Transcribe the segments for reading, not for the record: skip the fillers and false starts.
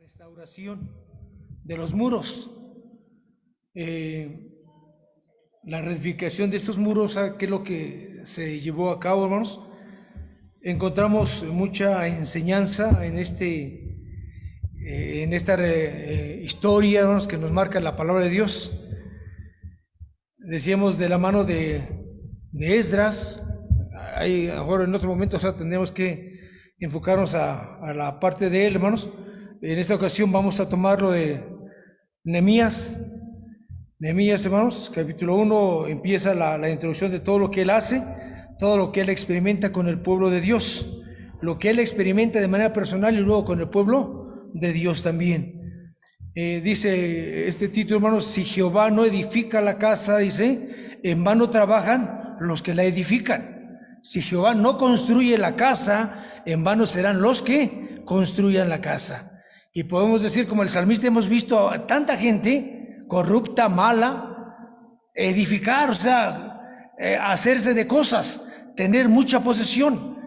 restauración de los muros, la reedificación de estos muros, ¿qué es lo que se llevó a cabo, hermanos? Encontramos mucha enseñanza en esta historia, hermanos, que nos marca la palabra de Dios. Decíamos de la mano de Esdras. Ahora en otro momento, tendremos que enfocarnos a la parte de él, hermanos. En esta ocasión vamos a tomar lo de Nehemías. Nehemías, hermanos, capítulo 1, empieza la introducción de todo lo que él hace, todo lo que él experimenta con el pueblo de Dios, lo que él experimenta de manera personal y luego con el pueblo de Dios también. Dice este título, hermanos: si Jehová no edifica la casa, dice, en vano trabajan los que la edifican. Si Jehová no construye la casa, en vano serán los que construyan la casa. Y podemos decir, como el salmista, hemos visto a tanta gente corrupta, mala, edificar, hacerse de cosas, tener mucha posesión.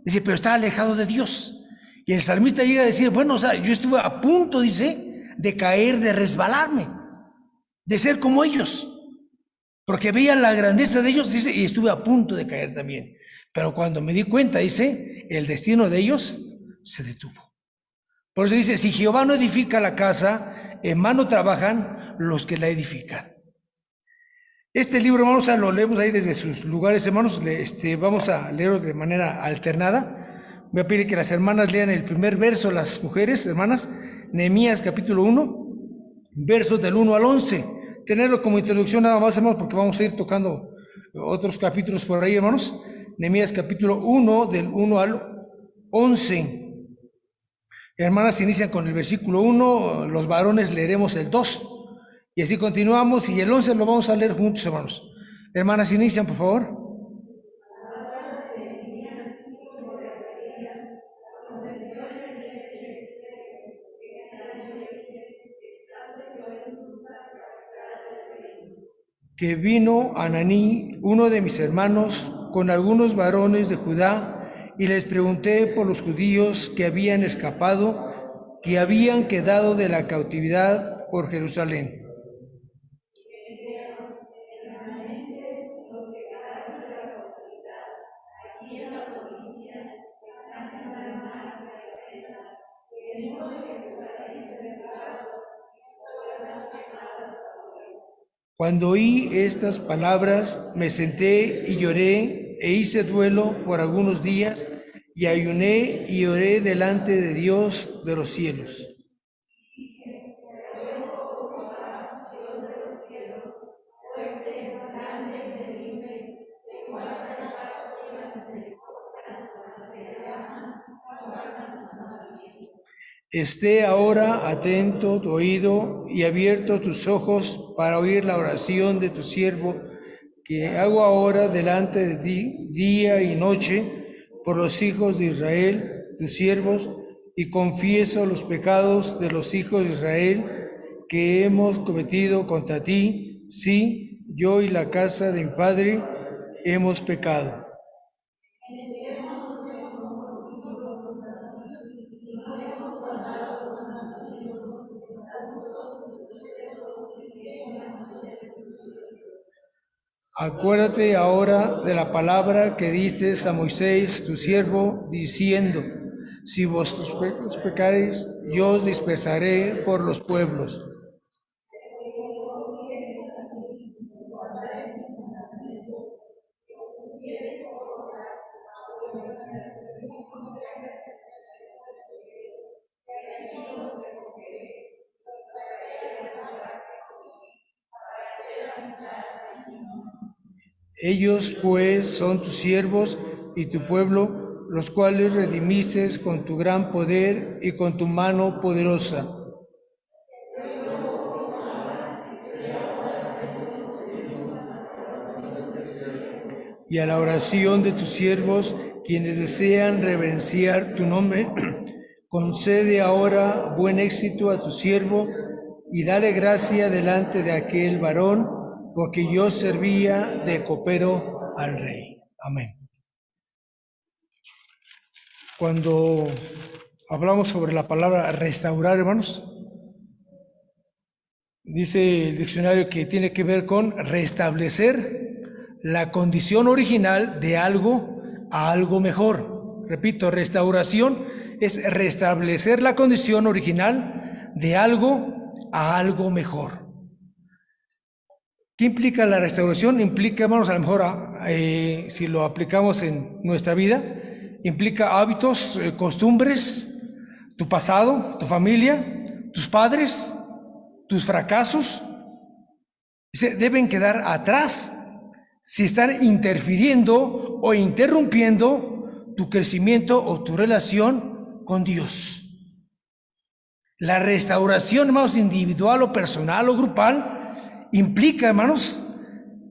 Dice, pero está alejado de Dios. Y el salmista llega a decir, bueno, yo estuve a punto, dice, de caer, de resbalarme, de ser como ellos, porque veía la grandeza de ellos, dice, y estuve a punto de caer también. Pero cuando me di cuenta, dice, el destino de ellos se detuvo. Por eso dice, si Jehová no edifica la casa, en vano trabajan los que la edifican. Este libro, hermanos, lo leemos ahí desde sus lugares, hermanos. Vamos a leerlo de manera alternada. Voy a pedir que las hermanas lean el primer verso, las mujeres, hermanas. Nehemías capítulo 1, versos del 1 al 11. Tenerlo como introducción nada más, hermanos, porque vamos a ir tocando otros capítulos por ahí, hermanos. Nehemías capítulo 1, del 1 al 11. Hermanas, inician con el versículo 1, los varones leeremos el 2, y así continuamos, y el 11 lo vamos a leer juntos, hermanos. Hermanas, inician, por favor. Que vino Ananí, uno de mis hermanos, con algunos varones de Judá, y les pregunté por los judíos que habían escapado, que habían quedado de la cautividad por Jerusalén. Cuando oí estas palabras, me senté y lloré e hice duelo por algunos días, y ayuné y oré delante de Dios de los cielos. Esté ahora atento tu oído y abierto tus ojos para oír la oración de tu siervo, que hago ahora delante de ti día y noche por los hijos de Israel, tus siervos, y confieso los pecados de los hijos de Israel que hemos cometido contra ti. Sí, yo y la casa de mi padre hemos pecado. Acuérdate ahora de la palabra que diste a Moisés, tu siervo, diciendo, si vosotros pecareis, yo os dispersaré por los pueblos. Ellos pues son tus siervos y tu pueblo, los cuales redimiste con tu gran poder y con tu mano poderosa. Y a la oración de tus siervos, quienes desean reverenciar tu nombre, concede ahora buen éxito a tu siervo y dale gracia delante de aquel varón, porque yo servía de copero al rey. Amén. Cuando hablamos sobre la palabra restaurar, hermanos. Dice el diccionario que tiene que ver con restablecer la condición original de algo a algo mejor. Repito, restauración es restablecer la condición original de algo a algo mejor. ¿Qué implica la restauración? Implica, hermanos, a lo mejor, si lo aplicamos en nuestra vida, implica hábitos, costumbres, tu pasado, tu familia, tus padres, tus fracasos. Deben quedar atrás si están interfiriendo o interrumpiendo tu crecimiento o tu relación con Dios. La restauración, hermanos, individual o personal o grupal, implica, hermanos,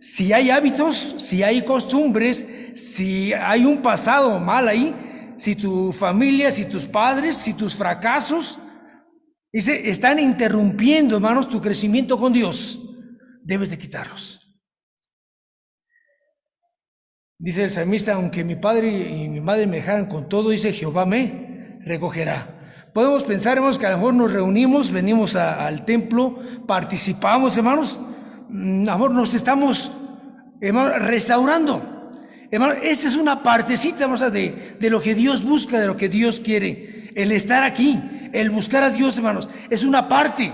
si hay hábitos, si hay costumbres, si hay un pasado mal ahí, si tu familia, si tus padres, si tus fracasos están interrumpiendo, hermanos, tu crecimiento con Dios, debes de quitarlos. Dice el salmista, aunque mi padre y mi madre me dejaran con todo, dice, Jehová me recogerá. Podemos pensar, hermanos, que a lo mejor nos reunimos, venimos al templo, participamos, hermanos, a lo mejor nos estamos, hermanos, restaurando. Hermanos, esta es una partecita, hermanos, de lo que Dios busca, de lo que Dios quiere. El estar aquí, el buscar a Dios, hermanos, es una parte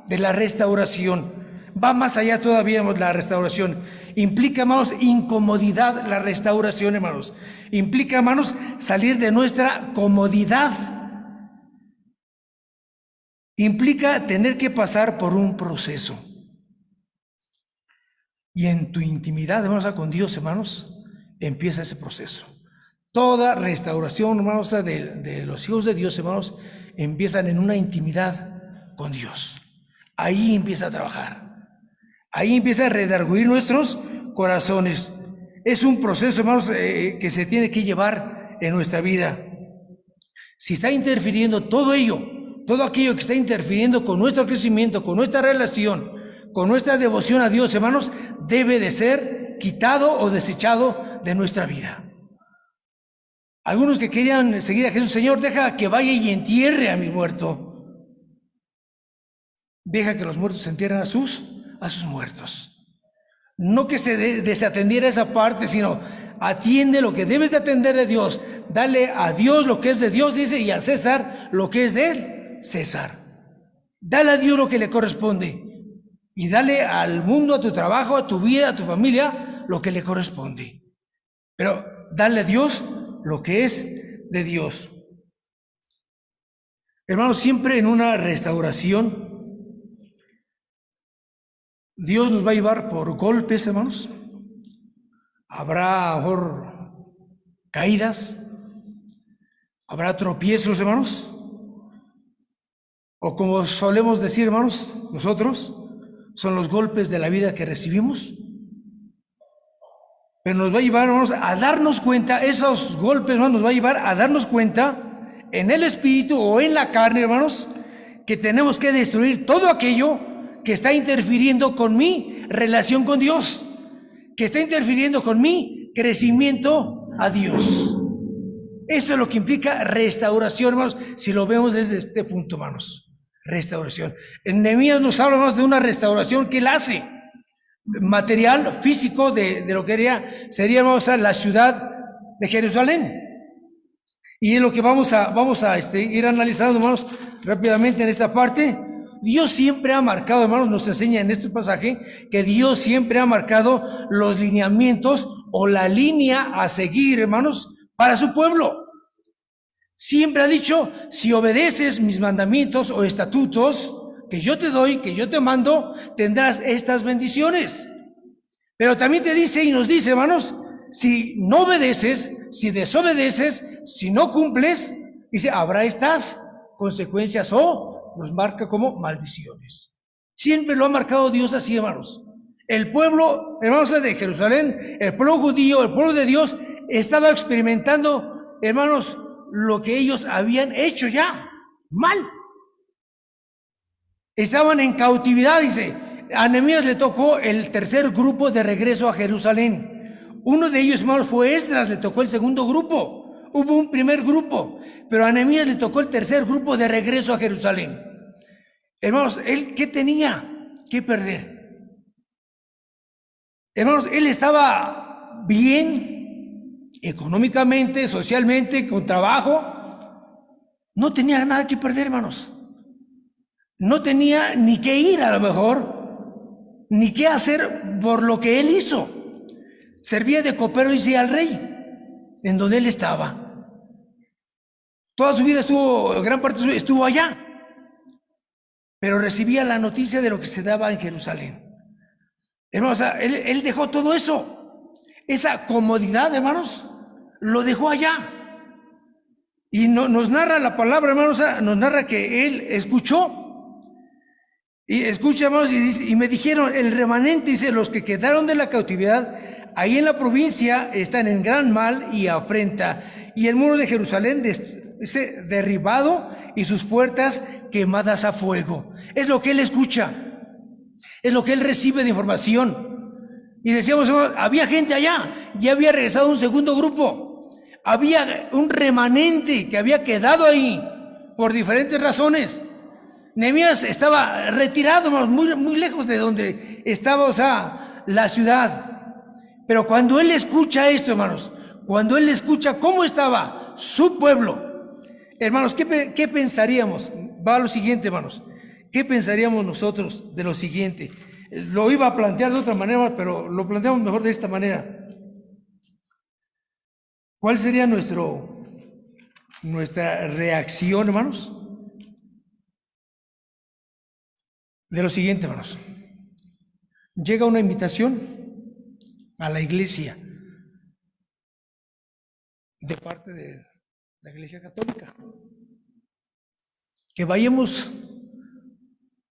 de la restauración. Va más allá todavía, hermanos, la restauración. Implica, hermanos, incomodidad la restauración, hermanos. Implica, hermanos, salir de nuestra comodidad. Implica tener que pasar por un proceso. Y en tu intimidad, hermanos, con Dios, hermanos, empieza ese proceso. Toda restauración, hermanos, de los hijos de Dios, hermanos, empiezan en una intimidad con Dios. Ahí empieza a trabajar. Ahí empieza a redarguir nuestros corazones. Es un proceso, hermanos, que se tiene que llevar en nuestra vida. Si está interfiriendo todo ello, todo aquello que está interfiriendo con nuestro crecimiento, con nuestra relación, con nuestra devoción a Dios, hermanos, debe de ser quitado o desechado de nuestra vida. Algunos que querían seguir a Jesús, Señor, deja que vaya y entierre a mi muerto. Deja que los muertos entierren a sus muertos. No que se desatendiera esa parte, sino atiende lo que debes de atender de Dios. Dale a Dios lo que es de Dios, dice, y a César lo que es de él, César. Dale a Dios lo que le corresponde. Y dale al mundo, a tu trabajo, a tu vida, a tu familia, lo que le corresponde. Pero dale a Dios lo que es de Dios. Hermanos, siempre en una restauración, Dios nos va a llevar por golpes, hermanos. Habrá, a lo mejor, caídas. Habrá tropiezos, hermanos. O como solemos decir, hermanos, nosotros, son los golpes de la vida que recibimos. Pero nos va a llevar, hermanos, a darnos cuenta, esos golpes, hermanos, nos va a llevar a darnos cuenta en el espíritu o en la carne, hermanos, que tenemos que destruir todo aquello que está interfiriendo con mi relación con Dios, que está interfiriendo con mi crecimiento a Dios. Eso es lo que implica restauración, hermanos, si lo vemos desde este punto, hermanos. Restauración. En Nehemías nos habla, hermanos, de una restauración que él hace, material, físico, de lo que sería, hermanos, la ciudad de Jerusalén. Y es lo que vamos a ir analizando, hermanos, rápidamente en esta parte. Dios siempre ha marcado, hermanos, nos enseña en este pasaje que Dios siempre ha marcado los lineamientos o la línea a seguir, hermanos, para su pueblo. Siempre ha dicho, si obedeces mis mandamientos o estatutos que yo te doy, que yo te mando, tendrás estas bendiciones. Pero también te dice y nos dice, hermanos, si no obedeces, si desobedeces, si no cumples, dice, habrá estas consecuencias o nos marca como maldiciones. Siempre lo ha marcado Dios así, hermanos. El pueblo, hermanos, de Jerusalén, el pueblo judío, el pueblo de Dios, estaba experimentando, hermanos, lo que ellos habían hecho ya mal. Estaban en cautividad, dice. A Nehemías le tocó el tercer grupo de regreso a Jerusalén. Uno de ellos, hermanos, fue Esdras, le tocó el segundo grupo. Hubo un primer grupo, pero a Nehemías le tocó el tercer grupo de regreso a Jerusalén. Hermanos, ¿él qué tenía que perder? Hermanos, él estaba bien económicamente, socialmente, con trabajo. No tenía nada que perder, hermanos. No tenía ni que ir a lo mejor, ni qué hacer por lo que él hizo. Servía de copero, dice, al rey, en donde él estaba. Toda su vida gran parte de su vida estuvo allá, pero recibía la noticia de lo que se daba en Jerusalén. Hermanos, él dejó todo eso, esa comodidad, hermanos, lo dejó allá. Y nos narra la palabra, hermanos, nos narra que él escuchó. Y escucha, hermanos, y me dijeron, el remanente, dice, los que quedaron de la cautividad, ahí en la provincia están en gran mal y afrenta. Y el muro de Jerusalén dice, derribado y sus puertas quemadas a fuego. Es lo que él escucha, es lo que él recibe de información. Y decíamos, había gente allá, ya había regresado un segundo grupo, había un remanente que había quedado ahí por diferentes razones. Nehemías estaba retirado, muy, muy lejos de donde estaba, la ciudad. Pero cuando él escucha esto, hermanos, cuando él escucha cómo estaba su pueblo, hermanos, ¿qué pensaríamos? Va a lo siguiente, hermanos. ¿Qué pensaríamos nosotros de lo siguiente? Lo iba a plantear de otra manera, pero lo planteamos mejor de esta manera. ¿Cuál sería nuestra reacción, hermanos? De lo siguiente, hermanos. Llega una invitación a la iglesia de parte de la Iglesia Católica, que vayamos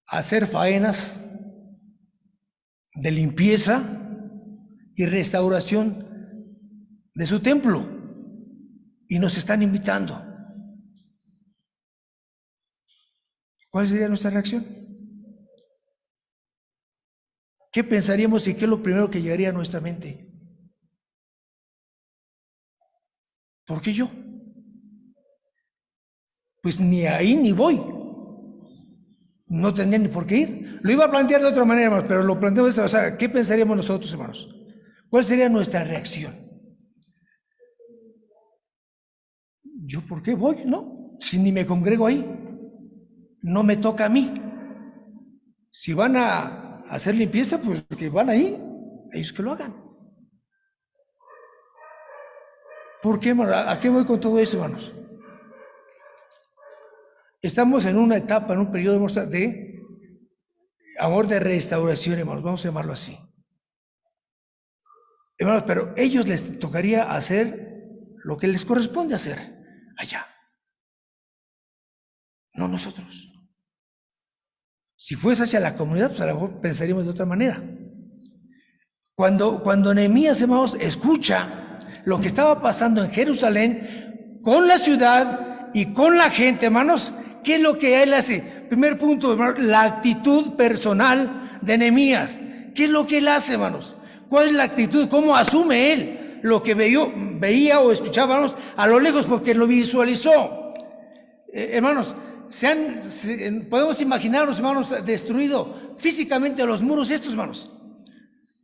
a hacer faenas de limpieza y restauración de su templo, y nos están invitando. ¿Cuál sería nuestra reacción? ¿Qué pensaríamos y qué es lo primero que llegaría a nuestra mente? ¿Por qué yo? Pues ni ahí ni voy. No tendría ni por qué ir. Lo iba a plantear de otra manera, hermanos, pero lo planteo de esta manera. O sea, ¿qué pensaríamos nosotros, hermanos? ¿Cuál sería nuestra reacción? ¿Yo por qué voy? No, si ni me congrego ahí. No me toca a mí. Si van a hacer limpieza, pues que van ahí, ellos que lo hagan. ¿Por qué, hermano? ¿A qué voy con todo eso, hermanos? Estamos en una etapa, en un periodo de amor de restauración, hermanos, vamos a llamarlo así. Hermanos, pero a ellos les tocaría hacer lo que les corresponde hacer allá, no nosotros. Si fuese hacia la comunidad, pues a lo mejor pensaríamos de otra manera. Cuando Nehemías, hermanos, escucha lo que estaba pasando en Jerusalén con la ciudad y con la gente, hermanos, ¿qué es lo que él hace? Primer punto, hermanos, la actitud personal de Nehemías. ¿Qué es lo que él hace, hermanos? ¿Cuál es la actitud? ¿Cómo asume él lo que veía o escuchaba, hermanos, a lo lejos, porque lo visualizó? Hermanos, podemos imaginarnos, hermanos, destruido físicamente los muros estos, hermanos,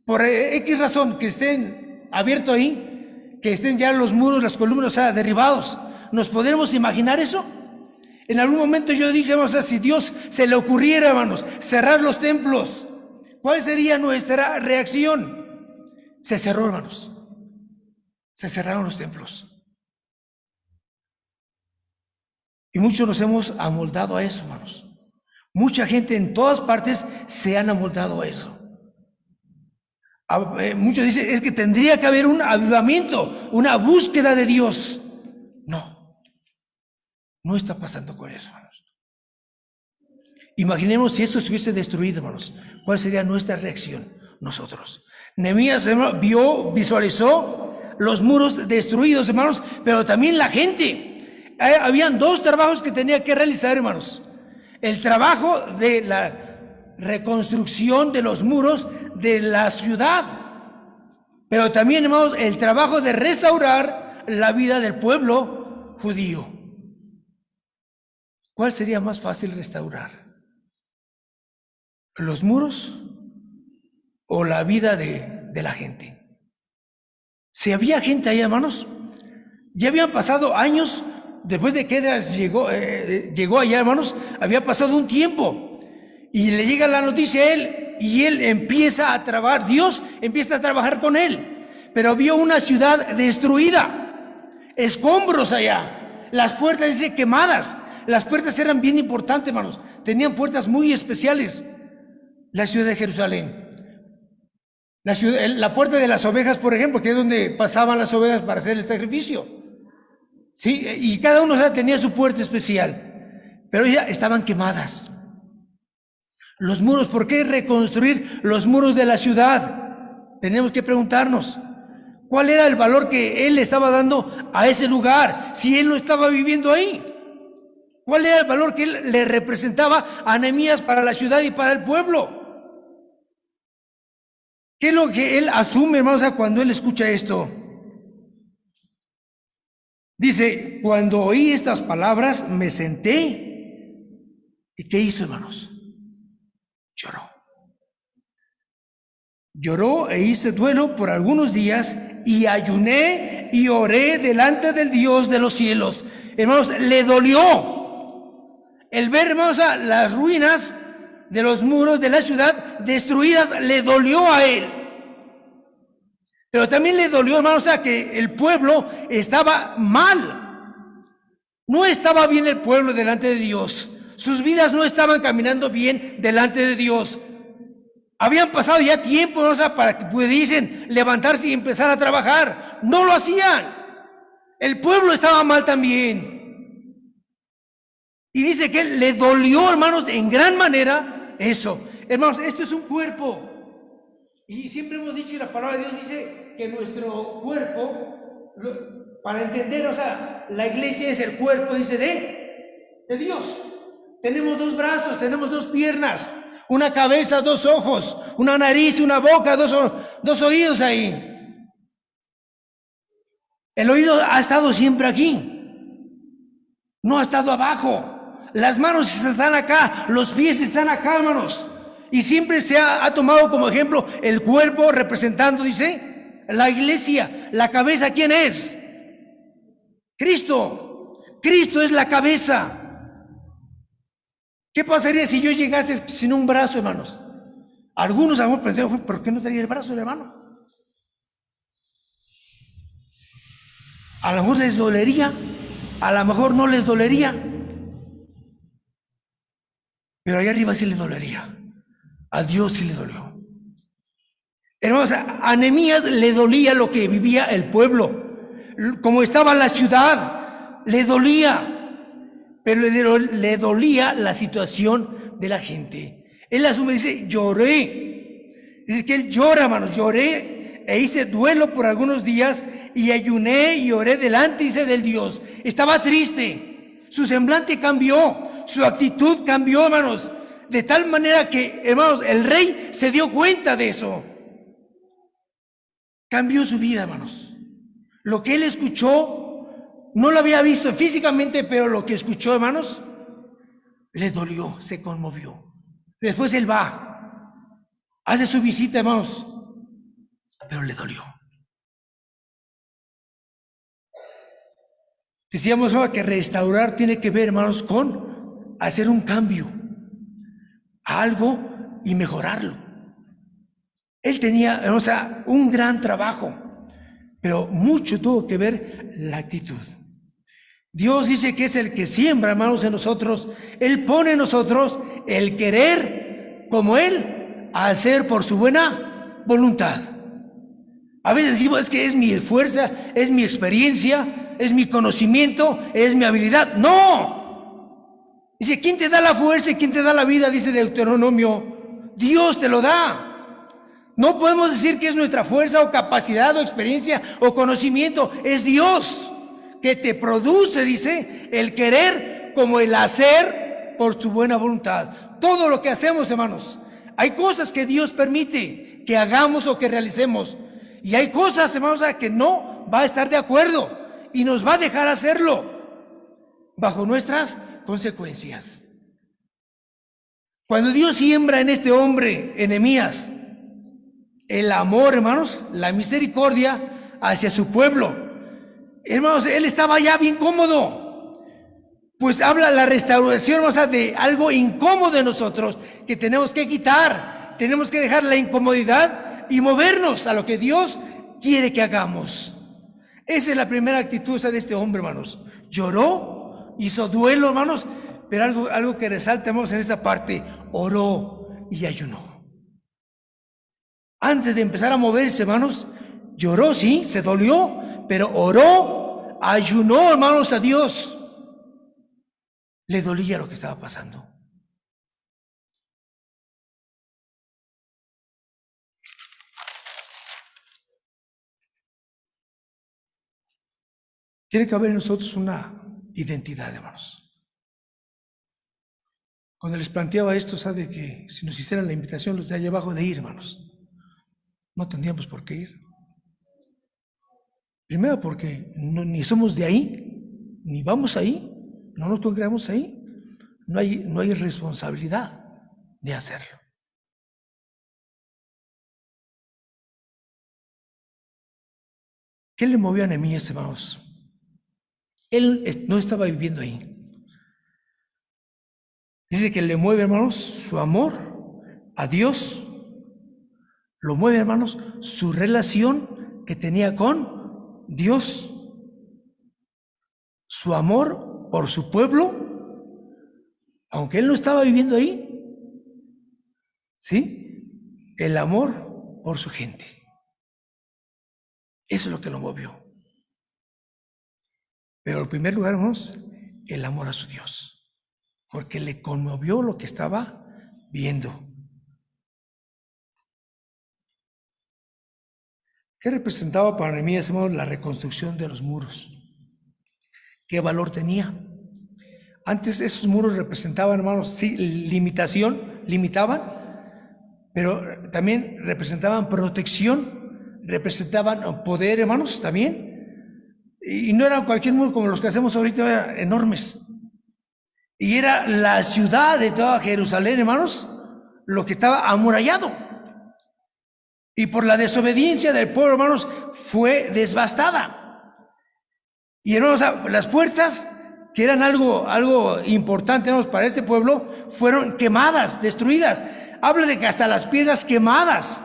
por X razón, que estén abiertos ahí, que estén ya los muros, las columnas, o sea, derribados. ¿Nos podremos imaginar eso? En algún momento yo dije, hermanos, si Dios se le ocurriera, hermanos, cerrar los templos, ¿cuál sería nuestra reacción? Se cerró, hermanos. Se cerraron los templos. Y muchos nos hemos amoldado a eso, hermanos. Mucha gente en todas partes se han amoldado a eso. Muchos dicen, es que tendría que haber un avivamiento, una búsqueda de Dios. No está pasando con eso, hermanos. Imaginemos si esto se hubiese destruido, hermanos. ¿Cuál sería nuestra reacción nosotros? Nehemías, hermanos, visualizó los muros destruidos, hermanos, pero también la gente. Habían dos trabajos que tenía que realizar, hermanos. El trabajo de la reconstrucción de los muros de la ciudad, pero también, hermanos, el trabajo de restaurar la vida del pueblo judío. ¿Cuál sería más fácil restaurar? ¿Los muros o la vida de la gente? Si había gente ahí, hermanos, ya habían pasado años después de que Esdras llegó allá, hermanos, había pasado un tiempo y le llega la noticia a él y él empieza a trabajar, Dios empieza a trabajar con él, pero vio una ciudad destruida, escombros allá, las puertas dice quemadas, las puertas eran bien importantes, hermanos, tenían puertas muy especiales. La ciudad de Jerusalén, la puerta de las ovejas, por ejemplo, que es donde pasaban las ovejas para hacer el sacrificio, ¿sí? Y cada uno tenía su puerta especial, pero ya estaban quemadas. Los muros, ¿por qué reconstruir los muros de la ciudad? Tenemos que preguntarnos, ¿cuál era el valor que él estaba dando a ese lugar si él no estaba viviendo ahí? ¿Cuál era el valor que él le representaba a Nehemías para la ciudad y para el pueblo? ¿Qué es lo que él asume, hermanos, cuando él escucha esto? Dice, cuando oí estas palabras, me senté. ¿Y qué hizo, hermanos? Lloró. Lloró e hice duelo por algunos días y ayuné y oré delante del Dios de los cielos. Hermanos, le dolió el ver, hermanos, las ruinas de los muros de la ciudad destruidas, le dolió a él. Pero también le dolió, hermanos, que el pueblo estaba mal. No estaba bien el pueblo delante de Dios. Sus vidas no estaban caminando bien delante de Dios. Habían pasado ya tiempo, hermanos, para que pudiesen levantarse y empezar a trabajar. No lo hacían. El pueblo estaba mal también. Y dice que le dolió, hermanos, en gran manera eso. Hermanos, esto es un cuerpo. Y siempre hemos dicho, y la palabra de Dios dice que nuestro cuerpo, para entender, la iglesia es el cuerpo, dice, de Dios. Tenemos 2 brazos, tenemos 2 piernas, una cabeza, 2 ojos, una nariz, una boca, dos oídos ahí. El oído ha estado siempre aquí, no ha estado abajo. Las manos están acá, los pies están acá, hermanos. Y siempre se ha tomado como ejemplo el cuerpo representando, dice, la iglesia. La cabeza, ¿quién es? Cristo. Cristo es la cabeza. ¿Qué pasaría si yo llegase sin un brazo, hermanos? Algunos a lo mejor preguntaron, ¿por qué no tenía el brazo del hermano? A lo mejor les dolería, a lo mejor no les dolería, pero allá arriba sí les dolería. A Dios sí le dolió. Hermanos, a Nehemías le dolía lo que vivía el pueblo, como estaba la ciudad, le dolía, pero le dolía la situación de la gente. Él asume, dice, lloré. Dice que él llora, hermanos, lloré e hice duelo por algunos días y ayuné y oré delante, dice, del Dios. Estaba triste, su semblante cambió, su actitud cambió, hermanos. De tal manera que, hermanos, el rey se dio cuenta de eso. Cambió su vida, hermanos. Lo que él escuchó, no lo había visto físicamente, pero lo que escuchó, hermanos, le dolió, se conmovió. Después él va, hace su visita, hermanos, pero le dolió. Decíamos que restaurar tiene que ver, hermanos, con hacer un cambio a algo y mejorarlo. Él tenía, un gran trabajo, pero mucho tuvo que ver la actitud. Dios dice que es el que siembra, hermanos, en nosotros. Él pone en nosotros el querer como Él, hacer por su buena voluntad. A veces decimos, es que es mi fuerza, es mi experiencia, es mi conocimiento, es mi habilidad. ¡No! Dice, ¿quién te da la fuerza y quién te da la vida? Dice Deuteronomio, Dios te lo da. No podemos decir que es nuestra fuerza o capacidad o experiencia o conocimiento. Es Dios que te produce, dice, el querer como el hacer por su buena voluntad. Todo lo que hacemos, hermanos, hay cosas que Dios permite que hagamos o que realicemos. Y hay cosas, hermanos, que no va a estar de acuerdo. y nos va a dejar hacerlo bajo nuestras consecuencias. Cuando Dios siembra en este hombre, Nehemías, el amor, hermanos, la misericordia hacia su pueblo, hermanos, él estaba ya bien cómodo, pues habla la restauración, o sea, de algo incómodo de nosotros que tenemos que quitar. Tenemos que dejar la incomodidad y movernos a lo que Dios quiere que hagamos. Esa es la primera actitud, o sea, de este hombre, hermanos. Lloró, hizo duelo, hermanos, pero algo que resalta, hermanos, en esta parte: oró y ayunó. Antes de empezar a moverse, hermanos, lloró, sí, se dolió, pero oró, ayunó, hermanos, a Dios. Le dolía lo que estaba pasando. Tiene que haber en nosotros una identidad, hermanos. Cuando les planteaba esto, sabe que si nos hicieran la invitación los de allá abajo de ir, hermanos, no tendríamos por qué ir. Primero porque ni somos de ahí, ni vamos ahí, no nos congregamos ahí. No hay responsabilidad de hacerlo. ¿Qué le movió a Nehemías, hermanos? Él no estaba viviendo ahí. Dice que le mueve, hermanos, su amor a Dios. Lo mueve, hermanos, su relación que tenía con Dios. Su amor por su pueblo, aunque él no estaba viviendo ahí. ¿Sí? El amor por su gente. Eso es lo que lo movió. Pero en primer lugar, hermanos, el amor a su Dios, porque le conmovió lo que estaba viendo. ¿Qué representaba para Nehemías, hermanos, la reconstrucción de los muros? ¿Qué valor tenía? Antes esos muros representaban, hermanos, sí, limitaban, pero también representaban protección, representaban poder, hermanos, también. Y no eran cualquier muro como los que hacemos ahorita, eran enormes. Y era la ciudad de toda Jerusalén, hermanos, lo que estaba amurallado. Y por la desobediencia del pueblo, hermanos, fue devastada. Y, hermanos, las puertas, que eran algo importante, hermanos, para este pueblo, fueron quemadas, destruidas. Habla de que hasta las piedras quemadas.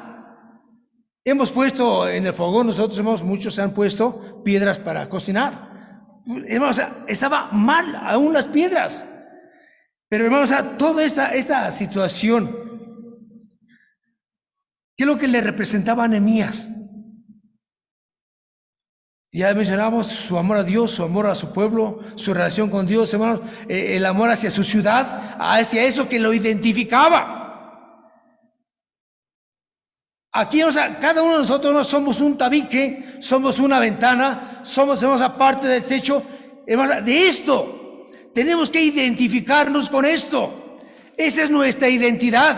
Hemos puesto en el fogón, nosotros, hermanos, muchos se han puesto piedras para cocinar. Hermanos, estaba mal aún las piedras. Pero, hermanos, toda esta situación, ¿qué es lo que le representaba a Nehemías? Ya mencionamos su amor a Dios, su amor a su pueblo, su relación con Dios, hermanos, el amor hacia su ciudad, hacia eso que lo identificaba. Aquí, cada uno de nosotros somos un tabique, somos una ventana, somos parte del techo. Hermanos, de esto tenemos que identificarnos con esto. Esa es nuestra identidad.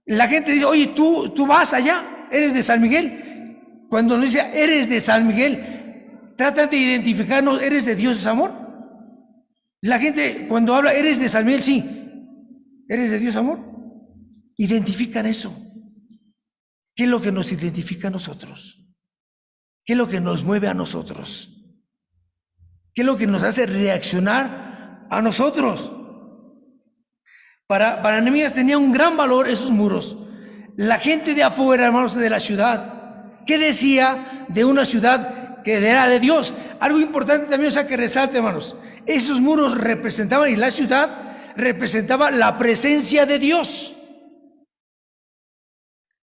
La gente dice: oye, tú vas allá, eres de San Miguel. Cuando nos dice eres de San Miguel, tratan de identificarnos: ¿eres de Dios es amor? La gente cuando habla eres de San Miguel, sí, ¿eres de Dios amor? Identifican eso. ¿Qué es lo que nos identifica a nosotros? ¿Qué es lo que nos mueve a nosotros? ¿Qué es lo que nos hace reaccionar a nosotros? Para Nehemías tenía un gran valor esos muros. La gente de afuera, hermanos, de la ciudad, ¿qué decía de una ciudad que era de Dios? Algo importante también, que resalte, hermanos. Esos muros representaban, y la ciudad representaba la presencia de Dios.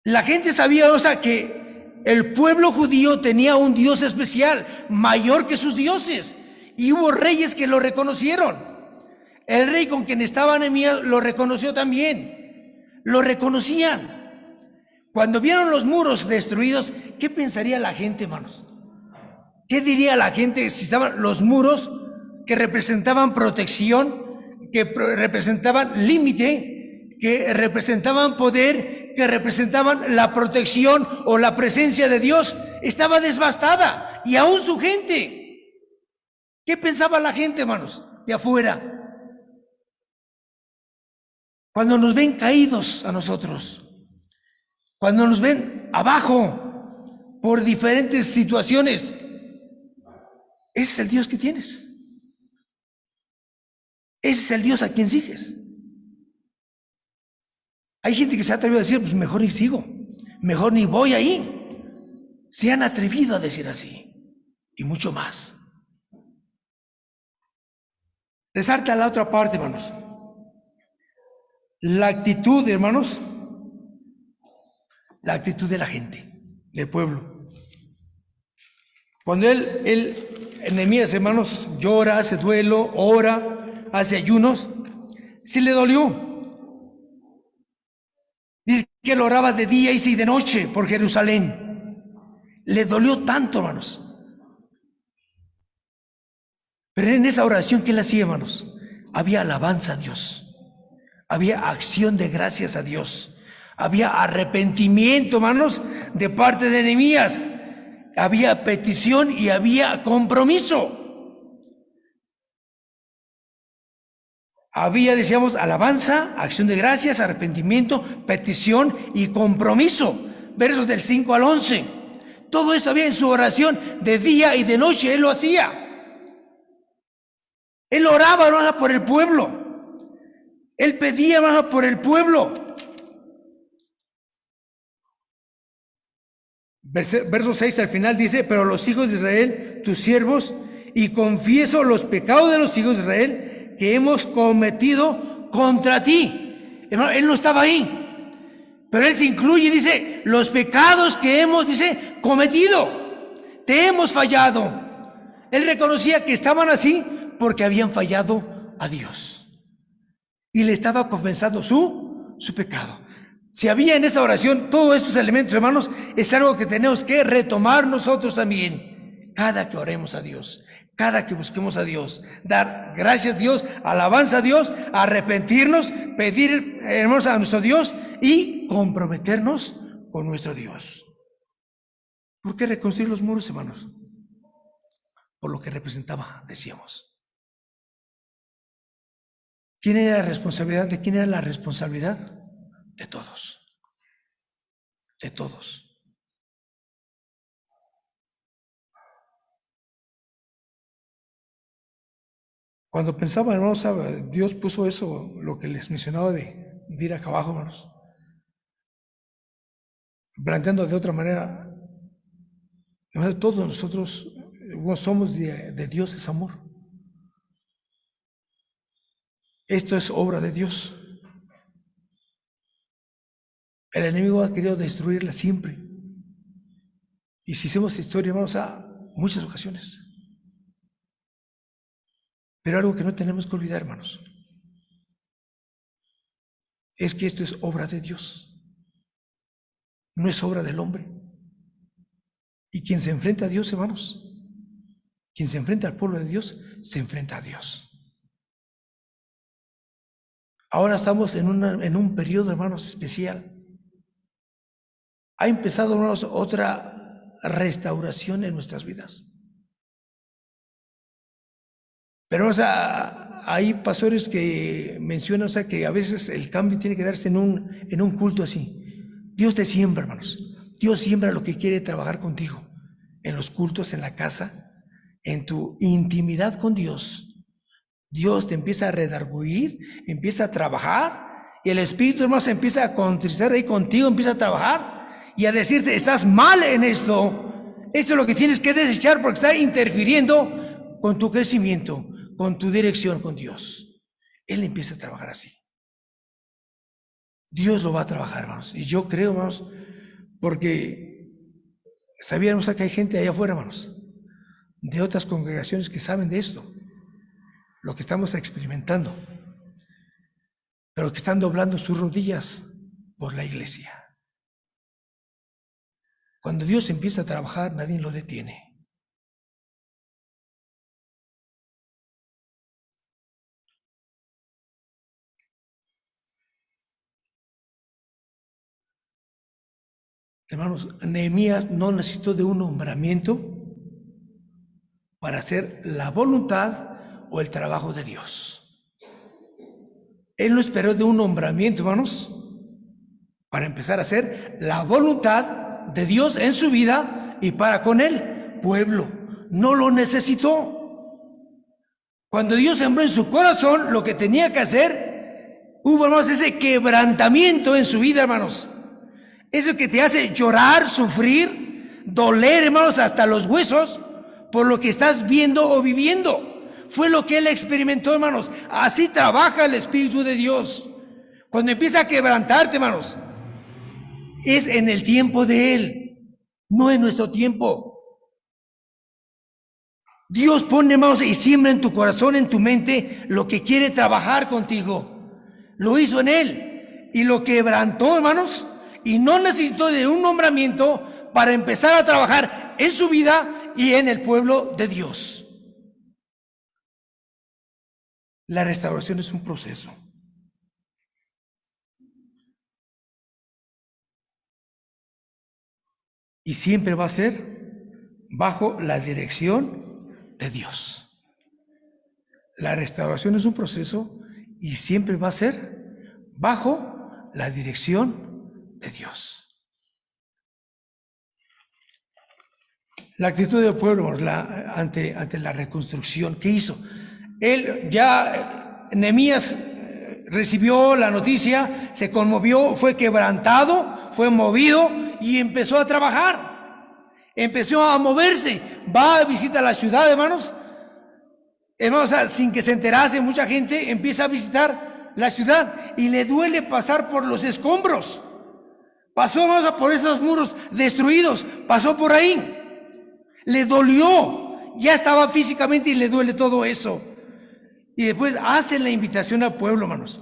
La gente sabía, que el pueblo judío tenía un Dios especial, mayor que sus dioses, y hubo reyes que lo reconocieron. El rey con quien estaba Nehemías lo reconoció también, lo reconocían. Cuando vieron los muros destruidos, ¿qué pensaría la gente, hermanos? ¿Qué diría la gente si estaban los muros que representaban protección, que representaban límite, que representaban poder, que representaban la protección o la presencia de Dios? Estaba devastada, y aún su gente. ¿Qué pensaba la gente, hermanos, de afuera? Cuando nos ven caídos a nosotros, cuando nos ven abajo por diferentes situaciones, ese es el Dios que tienes. Ese es el Dios a quien sigues. Hay gente que se ha atrevido a decir, pues mejor ni sigo, mejor ni voy ahí. Se han atrevido a decir así, y mucho más. Resalta la otra parte, hermanos. La actitud, hermanos, la actitud de la gente, del pueblo. Cuando Nehemías, hermanos, llora, hace duelo, ora, hace ayunos, sí le dolió. Dice que él oraba de día y de noche por Jerusalén. Le dolió tanto, hermanos. Pero en esa oración que él hacía, hermanos, había alabanza a Dios. Había acción de gracias a Dios. Había arrepentimiento, hermanos, de parte de Nehemías. Había petición y había compromiso. Había, decíamos, alabanza, acción de gracias, arrepentimiento, petición y compromiso. Versos del 5 al 11. Todo esto había en su oración de día y de noche. Él lo hacía. Él oraba, hermano, por el pueblo. Él pedía, hermano, por el pueblo. Verso 6 al final dice, pero los hijos de Israel, tus siervos, y confieso los pecados de los hijos de Israel que hemos cometido contra ti. Hermano, él no estaba ahí, pero él se incluye y dice, los pecados que hemos, dice, cometido, te hemos fallado. Él reconocía que estaban así porque habían fallado a Dios. Y le estaba confesando su pecado. Si había en esa oración todos estos elementos, hermanos, es algo que tenemos que retomar nosotros también. Cada que oremos a Dios, cada que busquemos a Dios, dar gracias a Dios, alabanza a Dios, arrepentirnos, pedir, hermanos, a nuestro Dios y comprometernos con nuestro Dios. ¿Por qué reconstruir los muros, hermanos? Por lo que representaba, decíamos. ¿Quién era la responsabilidad? ¿De quién era la responsabilidad? De todos. De todos. Cuando pensaba, hermanos, Dios puso eso, lo que les mencionaba de ir acá abajo, hermanos. Planteando de otra manera, hermanos, todos nosotros somos de Dios, es amor. Esto es obra de Dios. El enemigo ha querido destruirla siempre. Y si hacemos historia, vamos a muchas ocasiones. Pero algo que no tenemos que olvidar, hermanos, es que esto es obra de Dios. No es obra del hombre. Y quien se enfrenta a Dios, hermanos, quien se enfrenta al pueblo de Dios, se enfrenta a Dios. Ahora estamos en un periodo, hermanos, especial. Ha empezado, hermanos, otra restauración en nuestras vidas. Pero, hay pastores que mencionan, que a veces el cambio tiene que darse en un culto así. Dios te siembra, hermanos. Dios siembra lo que quiere trabajar contigo. En los cultos, en la casa, en tu intimidad con Dios. Dios te empieza a redarguir, empieza a trabajar, y el Espíritu, hermanos, empieza a contristar ahí contigo, empieza a trabajar y a decirte, estás mal en esto. Esto es lo que tienes que desechar porque está interfiriendo con tu crecimiento, con tu dirección con Dios. Él empieza a trabajar así. Dios lo va a trabajar, hermanos. Y yo creo, hermanos, porque sabíamos que hay gente allá afuera, hermanos, de otras congregaciones que saben de esto, lo que estamos experimentando, pero que están doblando sus rodillas por la iglesia. Cuando Dios empieza a trabajar, nadie lo detiene. Hermanos, Nehemías no necesitó de un nombramiento para hacer la voluntad o el trabajo de Dios. Él no esperó de un nombramiento, hermanos, para empezar a hacer la voluntad de Dios en su vida y para con el pueblo. No lo necesitó. Cuando Dios sembró en su corazón lo que tenía que hacer, hubo, hermanos, ese quebrantamiento en su vida, hermanos. Eso que te hace llorar, sufrir, doler, hermanos, hasta los huesos por lo que estás viendo o viviendo. Fue lo que él experimentó, hermanos. Así trabaja el Espíritu de Dios. Cuando empieza a quebrantarte, hermanos, es en el tiempo de él, no en nuestro tiempo. Dios pone, hermanos, y siembra en tu corazón, en tu mente, lo que quiere trabajar contigo. Lo hizo en él y lo quebrantó, hermanos, y no necesitó de un nombramiento para empezar a trabajar en su vida y en el pueblo de Dios. La restauración es un proceso. Y siempre va a ser bajo la dirección de Dios. La restauración es un proceso y siempre va a ser bajo la dirección de Dios. La actitud del pueblo ante la reconstrucción, ¿qué hizo? Nehemías recibió la noticia, se conmovió, fue quebrantado, fue movido y empezó a trabajar. Empezó a moverse, va a visitar la ciudad, hermanos, sin que se enterase mucha gente, empieza a visitar la ciudad y le duele pasar por los escombros. Pasó, hermanos, por esos muros destruidos, pasó por ahí, le dolió, ya estaba físicamente y le duele todo eso. Y después hace la invitación al pueblo, hermanos.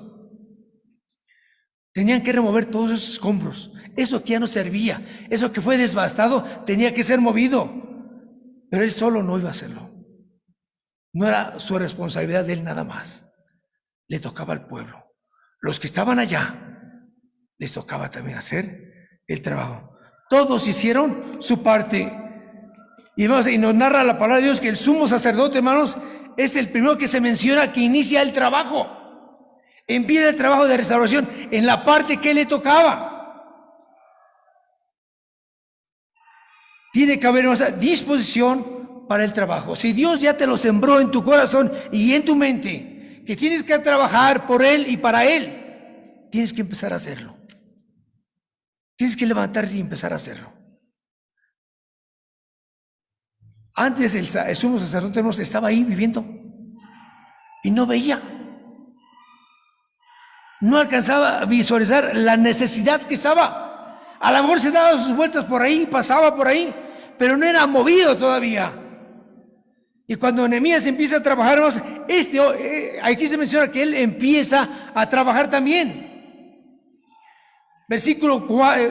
Tenían que remover todos esos escombros. Eso que ya no servía, eso que fue devastado, tenía que ser movido. Pero él solo no iba a hacerlo. No era su responsabilidad de él nada más. Le tocaba al pueblo. Los que estaban allá, les tocaba también hacer el trabajo. Todos hicieron su parte. Y nos narra la palabra de Dios que el sumo sacerdote, hermanos, es el primero que se menciona que inicia el trabajo. Empieza el trabajo de restauración en la parte que le tocaba. Tiene que haber una disposición para el trabajo. Si Dios ya te lo sembró en tu corazón y en tu mente, que tienes que trabajar por Él y para Él, tienes que empezar a hacerlo. Tienes que levantarte y empezar a hacerlo. Antes el sumo sacerdote estaba ahí viviendo y no veía. No alcanzaba a visualizar la necesidad que estaba. A lo mejor se daba sus vueltas por ahí, pasaba por ahí, pero no era movido todavía. Y cuando Nehemías empieza a trabajar, aquí se menciona que él empieza a trabajar también. Versículo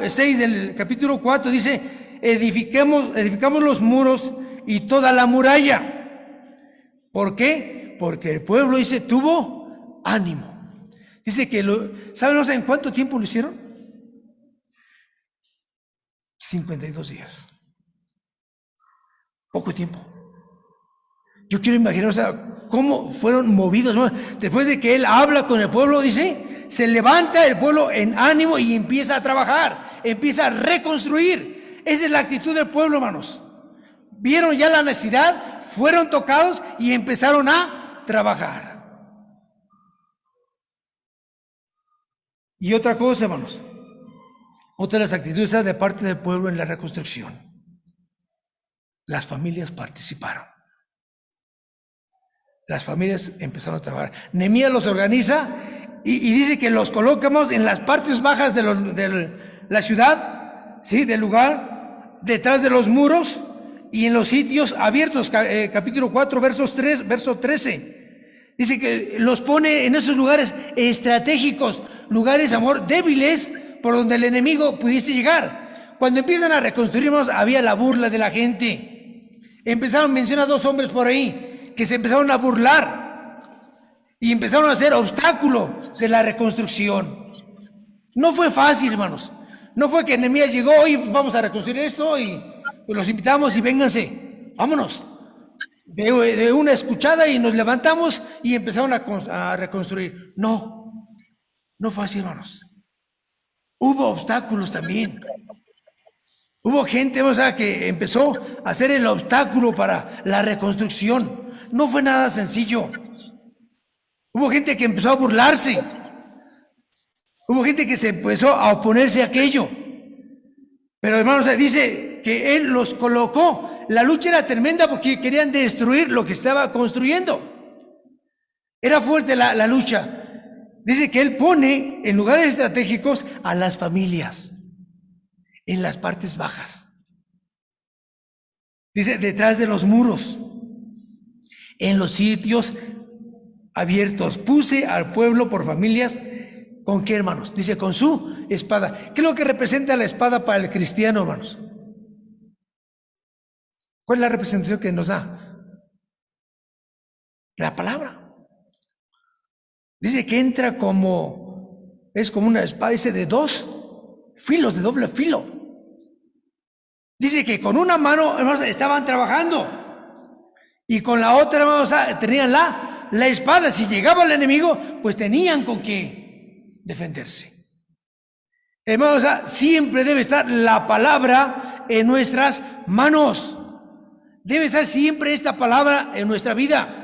6 del capítulo 4 dice: edificamos los muros y toda la muralla. ¿Por qué? Porque el pueblo, tuvo ánimo. Dice que ¿saben en cuánto tiempo lo hicieron? 52 días. Poco tiempo. Yo quiero imaginar, cómo fueron movidos, ¿no? Después de que él habla con el pueblo, dice, se levanta el pueblo en ánimo y empieza a trabajar, empieza a reconstruir. Esa es la actitud del pueblo, hermanos. Vieron ya la necesidad, fueron tocados y empezaron a trabajar. Y otra cosa, hermanos, otra de las actitudes de parte del pueblo en la reconstrucción. Las familias participaron. Las familias empezaron a trabajar. Nehemías los organiza y dice que los colocamos en las partes bajas de la ciudad, ¿sí? Del lugar, detrás de los muros y en los sitios abiertos. Capítulo 4, verso 13. Dice que los pone en esos lugares estratégicos, lugares, débiles, por donde el enemigo pudiese llegar. Cuando empiezan a reconstruirnos, había la burla de la gente. Empezaron, menciona 2 hombres por ahí, que se empezaron a burlar y empezaron a hacer obstáculo de la reconstrucción. No fue fácil, hermanos. No fue que Nehemías llegó y vamos a reconstruir esto y pues los invitamos y vénganse, vámonos. de una escuchada y nos levantamos y empezaron a reconstruir. No, no fue así, hermanos. Hubo obstáculos también. Hubo gente, o sea, que empezó a hacer el obstáculo para la reconstrucción. No fue nada sencillo. Hubo gente que empezó a burlarse. Hubo gente que se empezó a oponerse a aquello. Pero hermanos, dice que Él los colocó. La lucha era tremenda porque querían destruir lo que estaba construyendo. Era fuerte la lucha. Dice que Él pone en lugares estratégicos a las familias, en las partes bajas. Dice, detrás de los muros, en los sitios abiertos. Puse al pueblo por familias. ¿Con qué, hermanos? Dice, con su espada. ¿Qué es lo que representa la espada para el cristiano, hermanos? ¿Cuál es la representación que nos da? La palabra. Dice que entra es como una espada, dice, de dos filos, de doble filo. Dice que con una mano, hermanos, estaban trabajando y con la otra, hermanos, tenían la espada. Si llegaba el enemigo, pues tenían con qué defenderse. Hermanos, siempre debe estar la palabra en nuestras manos. Debe estar siempre esta palabra en nuestra vida.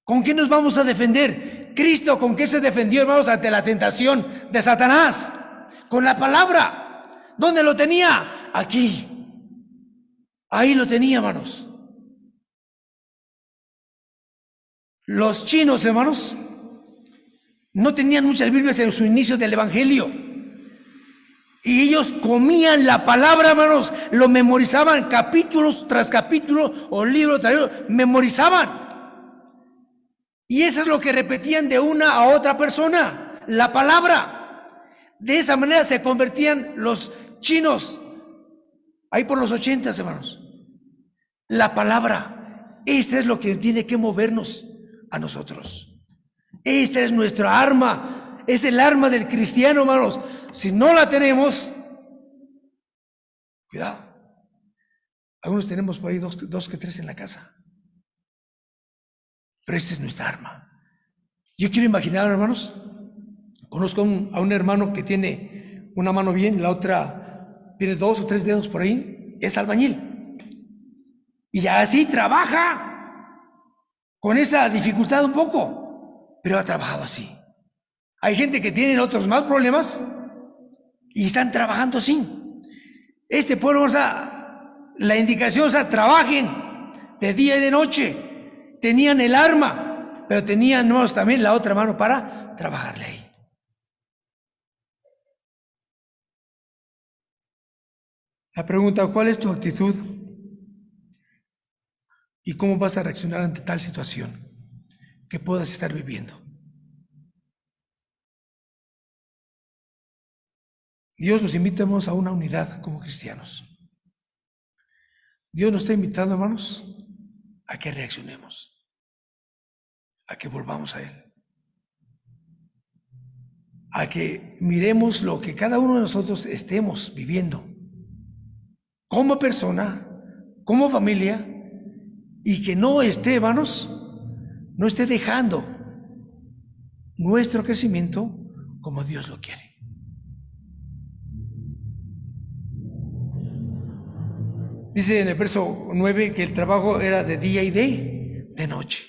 ¿Con qué nos vamos a defender? Cristo, ¿con qué se defendió, hermanos, ante la tentación de Satanás? Con la palabra. ¿Dónde lo tenía? Aquí. Ahí lo tenía, hermanos. Los chinos, hermanos, no tenían muchas Biblias en su inicio del Evangelio. Y ellos comían la palabra, hermanos, lo memorizaban capítulos tras capítulo o libro tras libro, memorizaban. Y eso es lo que repetían de una a otra persona, la palabra. De esa manera se convertían los chinos, ahí por los 80, hermanos. La palabra, esta es lo que tiene que movernos a nosotros. Esta es nuestra arma, es el arma del cristiano, hermanos. Si no la tenemos, cuidado. Algunos tenemos por ahí dos que tres en la casa. Pero esta es nuestra arma. Yo quiero imaginar, hermanos, conozco a un hermano que tiene una mano bien, la otra tiene 2 o 3 dedos por ahí, es albañil. Y así trabaja, con esa dificultad un poco, pero ha trabajado así. Hay gente que tiene otros más problemas y están trabajando así. Este pueblo, o sea, la indicación, o sea, trabajen de día y de noche. Tenían el arma, pero tenían también la otra mano para trabajarle ahí. La pregunta, ¿cuál es tu actitud? ¿Y cómo vas a reaccionar ante tal situación que puedas estar viviendo? Dios nos invita, hermanos, a una unidad como cristianos. Dios nos está invitando, hermanos, a que reaccionemos, a que volvamos a Él, a que miremos lo que cada uno de nosotros estemos viviendo como persona, como familia, y que no esté, hermanos, no esté dejando nuestro crecimiento como Dios lo quiere. Dice en el verso 9 que el trabajo era de día y de noche.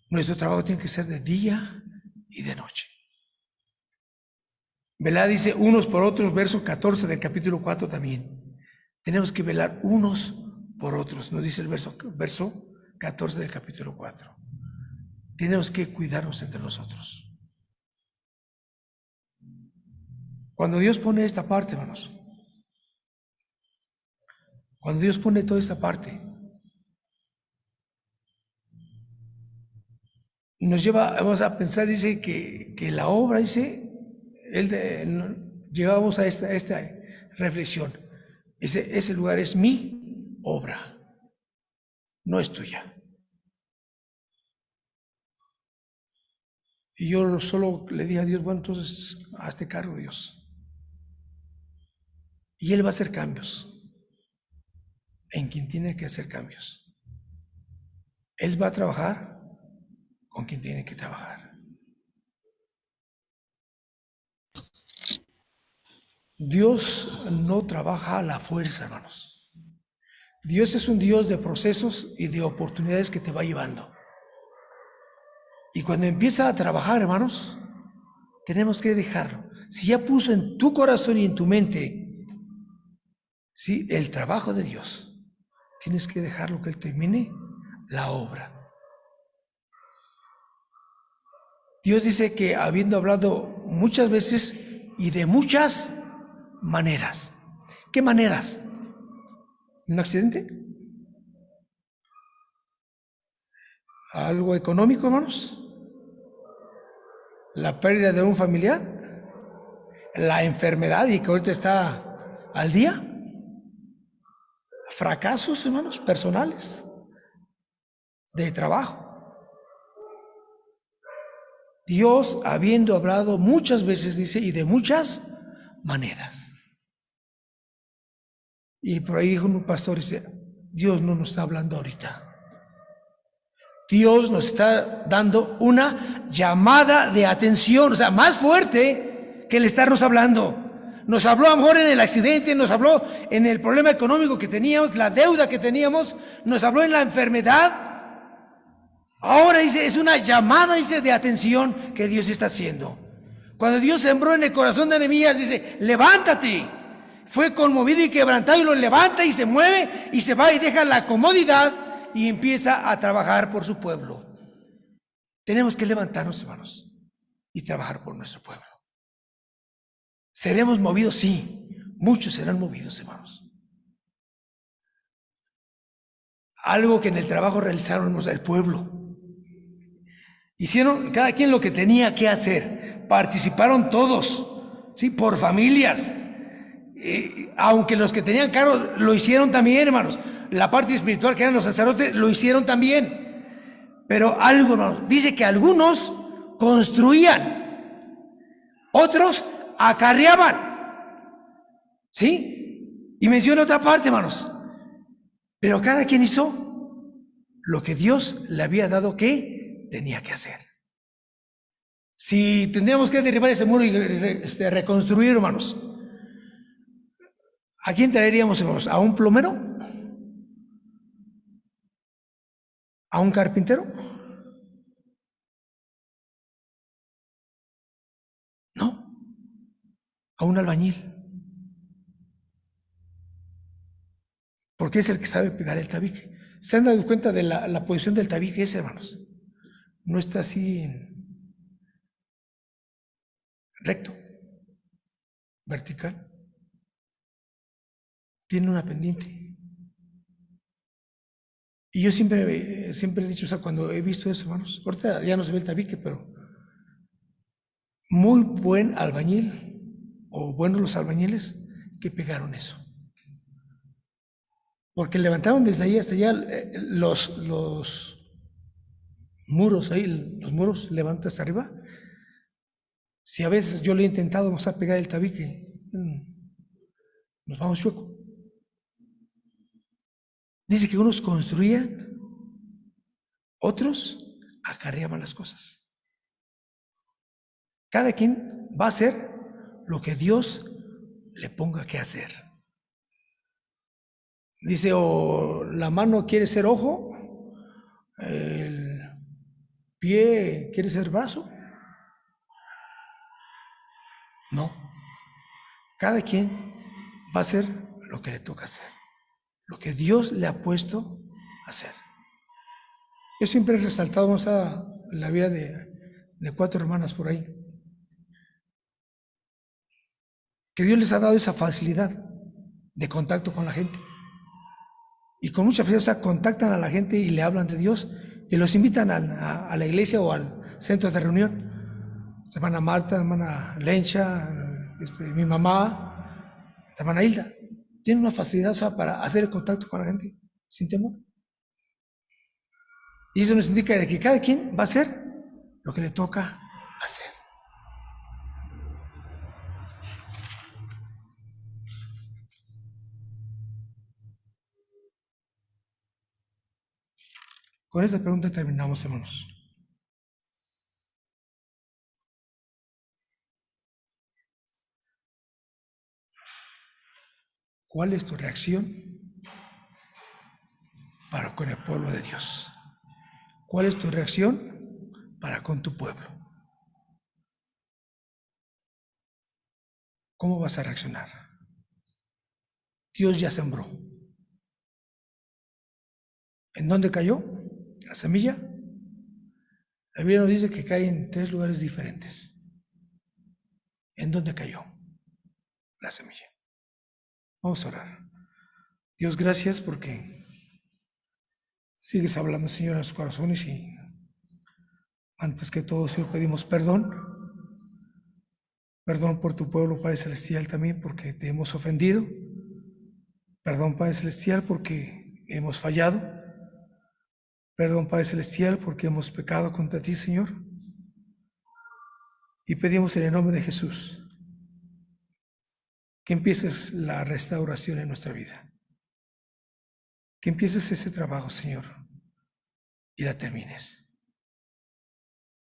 Nuestro trabajo tiene que ser de día y de noche. Velar, dice, unos por otros, verso 14 del capítulo 4 también. Tenemos que velar unos por otros, nos dice el verso 14 del capítulo 4. Tenemos que cuidarnos entre nosotros. Cuando Dios pone esta parte, hermanos, cuando Dios pone toda esta parte, nos lleva, vamos a pensar, dice que la obra, dice, llegamos a esta reflexión. Ese lugar es mi obra, no es tuya. Y yo solo le dije a Dios, bueno, entonces hazte cargo, Dios. Y Él va a hacer cambios. en quien tiene que hacer cambios. Él va a trabajar con quien tiene que trabajar. Dios no trabaja a la fuerza, hermanos. Dios es un Dios de procesos y de oportunidades que te va llevando. Y cuando empieza a trabajar, hermanos, tenemos que dejarlo. Si ya puso en tu corazón y en tu mente, ¿sí?, el trabajo de Dios, tienes que dejarlo que Él termine la obra. Dios dice que habiendo hablado muchas veces y de muchas maneras. ¿Qué maneras? ¿Un accidente? ¿Algo económico, hermanos? ¿La pérdida de un familiar? ¿La enfermedad y que ahorita está al día? ¿Fracasos, hermanos, personales? ¿De trabajo? Dios, habiendo hablado muchas veces, dice, y de muchas maneras. Y por ahí dijo un pastor, dice, Dios no nos está hablando ahorita. Dios nos está dando una llamada de atención, o sea, más fuerte que el estarnos hablando. Nos habló a lo mejor en el accidente, nos habló en el problema económico que teníamos, la deuda que teníamos, nos habló en la enfermedad. Ahora dice, es una llamada, dice, de atención que Dios está haciendo. Cuando Dios sembró en el corazón de Nehemías, dice, levántate. Fue conmovido y quebrantado y lo levanta y se mueve y se va y deja la comodidad y empieza a trabajar por su pueblo. Tenemos que levantarnos, hermanos, y trabajar por nuestro pueblo. ¿Seremos movidos? Sí, muchos serán movidos, hermanos. Algo que en el trabajo realizaron el pueblo. Hicieron cada quien lo que tenía que hacer. Participaron todos, ¿sí?, por familias. Aunque los que tenían cargo lo hicieron también, hermanos. La parte espiritual, que eran los sacerdotes, lo hicieron también. Pero algo, hermanos, dice que algunos construían, otros acarreaban, ¿sí? Y menciona otra parte, hermanos. Pero cada quien hizo lo que Dios le había dado que tenía que hacer. Si tendríamos que derribar ese muro y reconstruir, hermanos, ¿a quién traeríamos, hermanos? ¿A un plomero? ¿A un carpintero? No, a un albañil. Porque es el que sabe pegar el tabique. ¿Se han dado cuenta de la posición del tabique ese, hermanos? No está así recto, vertical. Tiene una pendiente. Y yo siempre he dicho, o sea, cuando he visto eso, hermanos, ahorita ya no se ve el tabique, pero muy buen albañil, o buenos los albañiles que pegaron eso. Porque levantaron desde ahí hasta allá los muros, ahí los muros levantan hasta arriba. Si a veces yo le he intentado, vamos a pegar el tabique, nos vamos chueco. Dice que unos construían, otros acarreaban las cosas. Cada quien va a hacer lo que Dios le ponga que hacer. Dice, o la mano quiere ser ojo, el pie quiere ser brazo. No. Cada quien va a hacer lo que le toca hacer, lo que Dios le ha puesto a hacer. Yo siempre he resaltado, vamos a la vida de 4 hermanas por ahí, que Dios les ha dado esa facilidad de contacto con la gente. Y con mucha facilidad, contactan a la gente y le hablan de Dios y los invitan a la iglesia o al centro de reunión. Hermana Marta, hermana Lencha, mi mamá, hermana Hilda. Tienen una facilidad, o sea, para hacer el contacto con la gente sin temor. Y eso nos indica de que cada quien va a hacer lo que le toca hacer. Con esta pregunta terminamos, hermanos. ¿Cuál es tu reacción para con el pueblo de Dios? ¿Cuál es tu reacción para con tu pueblo? ¿Cómo vas a reaccionar? Dios ya sembró. ¿En dónde cayó la semilla? La Biblia nos dice que cae en 3 lugares diferentes. ¿En dónde cayó la semilla? Vamos a orar. Dios, gracias porque sigues hablando, Señor, en los corazones, y antes que todo, Señor, pedimos perdón. Perdón por tu pueblo, Padre Celestial, también porque te hemos ofendido. Perdón, Padre Celestial, porque hemos fallado. Perdón, Padre Celestial, porque hemos pecado contra ti, Señor. Y pedimos en el nombre de Jesús que empieces la restauración en nuestra vida. Que empieces ese trabajo, Señor, y la termines.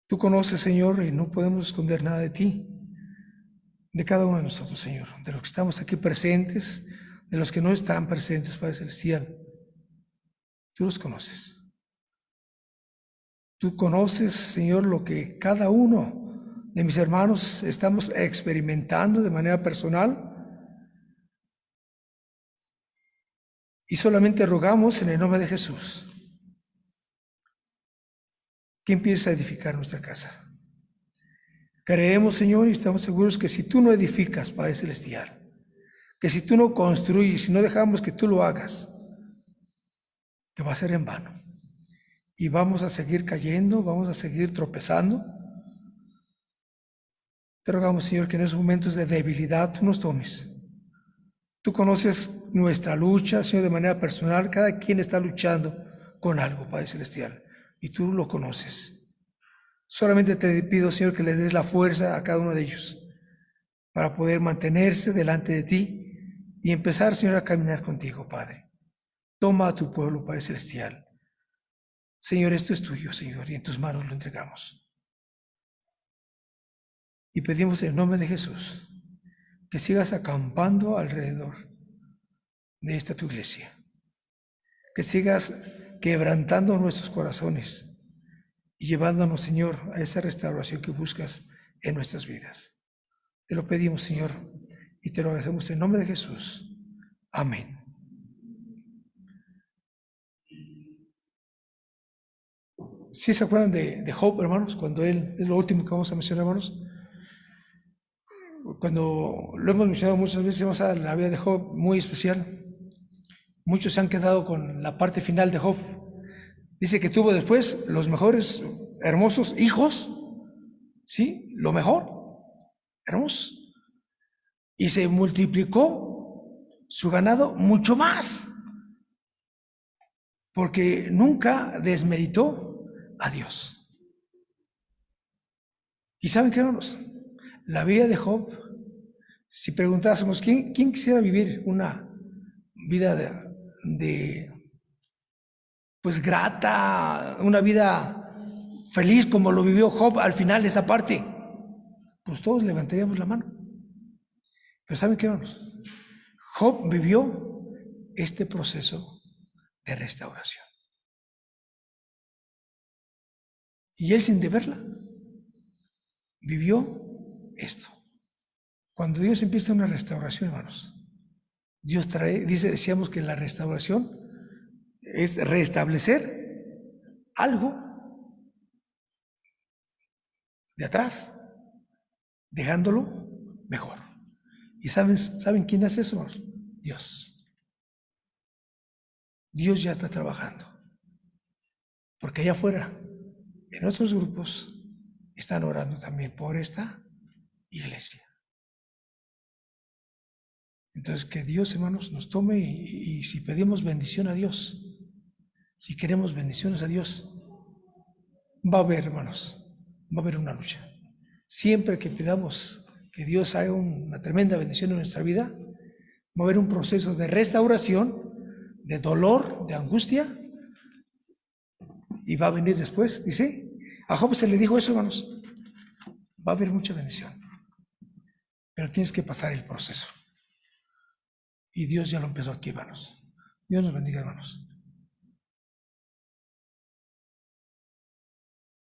Tú conoces, Señor, y no podemos esconder nada de ti, de cada uno de nosotros, Señor, de los que estamos aquí presentes, de los que no están presentes, Padre Celestial. Tú los conoces. Tú conoces, Señor, lo que cada uno de mis hermanos estamos experimentando de manera personal. Y solamente rogamos en el nombre de Jesús que empieces a edificar nuestra casa. Creemos, Señor, y estamos seguros que si tú no edificas, Padre Celestial, que si tú no construyes, si no dejamos que tú lo hagas, te va a ser en vano. Y vamos a seguir cayendo, vamos a seguir tropezando. Te rogamos, Señor, que en esos momentos de debilidad tú nos tomes. Tú conoces nuestra lucha, Señor, de manera personal. Cada quien está luchando con algo, Padre Celestial, y tú lo conoces. Solamente te pido, Señor, que les des la fuerza a cada uno de ellos para poder mantenerse delante de ti y empezar, Señor, a caminar contigo, Padre. Toma a tu pueblo, Padre Celestial. Señor, esto es tuyo, Señor, y en tus manos lo entregamos. Y pedimos en el nombre de Jesús que sigas acampando alrededor de esta tu iglesia, que sigas quebrantando nuestros corazones y llevándonos, Señor, a esa restauración que buscas en nuestras vidas. Te lo pedimos, Señor, y te lo agradecemos en nombre de Jesús. Amén. ¿Sí se acuerdan de Job, hermanos? Cuando él, es lo último que vamos a mencionar, hermanos. Cuando lo hemos mencionado muchas veces, vamos a la vida de Job muy especial. Muchos se han quedado con la parte final de Job. Dice que tuvo después los mejores, hermosos hijos, ¿sí? Lo mejor, hermoso. Y se multiplicó su ganado mucho más, porque nunca desmeritó a Dios. ¿Y saben qué, hermanos? La vida de Job, si preguntásemos, ¿quién quisiera vivir una vida pues grata, una vida feliz como lo vivió Job al final de esa parte? Pues todos levantaríamos la mano. Pero ¿saben qué, hermanos? Job vivió este proceso de restauración. Y él, sin deberla, vivió esto. Cuando Dios empieza una restauración, hermanos, Dios decíamos que la restauración es restablecer algo de atrás, dejándolo mejor. ¿Y saben quién hace eso, hermanos? Dios. Dios ya está trabajando. Porque allá afuera, en otros grupos, están orando también por esta iglesia. Entonces, que Dios, hermanos, nos tome y si pedimos bendición a Dios, si queremos bendiciones a Dios, va a haber, hermanos, va a haber una lucha. Siempre que pidamos que Dios haga una tremenda bendición en nuestra vida, va a haber un proceso de restauración, de dolor, de angustia, y va a venir después, dice. A Job se le dijo eso, hermanos. Va a haber mucha bendición, pero tienes que pasar el proceso. Y Dios ya lo empezó aquí, hermanos. Dios nos bendiga, hermanos.